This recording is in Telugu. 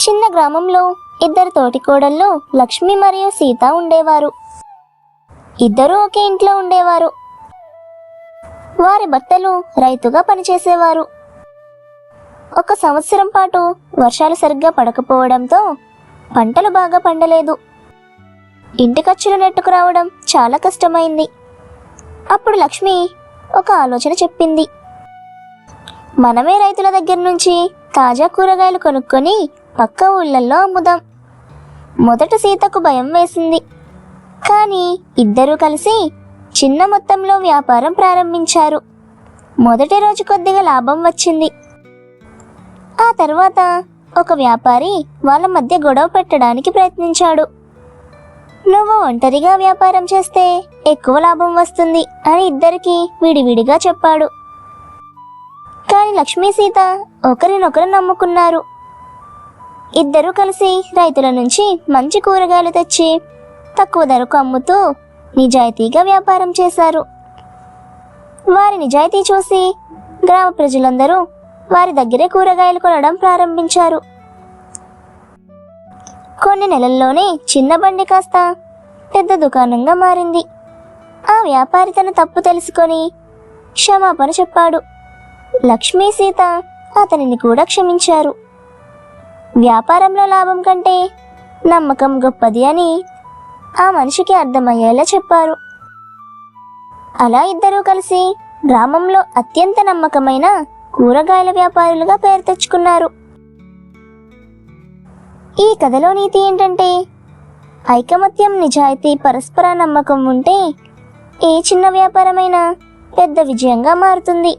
చిన్న గ్రామంలో ఇద్దరు తోటికోడళ్ళు లక్ష్మి మరియు సీత ఉండేవారు. ఇద్దరూ ఒకే ఇంట్లో ఉండేవారు. వారి భర్తలు రైతుగా పనిచేసేవారు. ఒక సంవత్సరం పాటు వర్షాలు సరిగ్గా పడకపోవడంతో పంటలు బాగా పండలేదు. ఇంటి ఖర్చులు నెట్టుకురావడం చాలా కష్టమైంది. అప్పుడు లక్ష్మి ఒక ఆలోచన చెప్పింది. మనమే రైతుల దగ్గర నుంచి తాజా కూరగాయలు కొనుక్కొని పక్క ఊళ్ళల్లో అమ్ముదాం. మొదట సీతకు భయం వేసింది. కానీ ఇద్దరూ కలిసి చిన్న మొత్తంలో వ్యాపారం ప్రారంభించారు. మొదటి రోజు కొద్దిగా లాభం వచ్చింది. ఆ తర్వాత ఒక వ్యాపారి వాళ్ళ మధ్య గొడవ పెట్టడానికి ప్రయత్నించాడు. నువ్వు ఒంటరిగా వ్యాపారం చేస్తే ఎక్కువ లాభం వస్తుంది అని ఇద్దరికి విడివిడిగా చెప్పాడు. కానీ లక్ష్మీ సీత ఒకరినొకరు నమ్ముకున్నారు. ఇద్దరూ కలిసి రైతుల నుంచి మంచి కూరగాయలు తెచ్చి తక్కువ ధరకు అమ్ముతూ నిజాయితీగా వ్యాపారం చేశారు. వారి నిజాయితీ చూసి గ్రామ ప్రజలందరూ వారి దగ్గరే కూరగాయలు కొనడం ప్రారంభించారు. కొన్ని నెలల్లోనే చిన్న బండి కాస్త పెద్ద దుకాణంగా మారింది. ఆ వ్యాపారి తన తప్పు తెలుసుకొని క్షమాపణ చెప్పాడు. లక్ష్మీ సీత అతనిని కూడా క్షమించారు. వ్యాపారంలో లాభం కంటే నమ్మకం గొప్పది అని ఆ మనిషికి అర్థమయ్యేలా చెప్పారు. అలా ఇద్దరూ కలిసి గ్రామంలో అత్యంత నమ్మకమైన కూరగాయల వ్యాపారులుగా పేరు తెచ్చుకున్నారు. ఈ కథలో నీతి ఏంటంటే, ఐకమత్యం, నిజాయితీ, పరస్పర నమ్మకం ఉంటే ఏ చిన్న వ్యాపారమైనా పెద్ద విజయంగా మారుతుంది.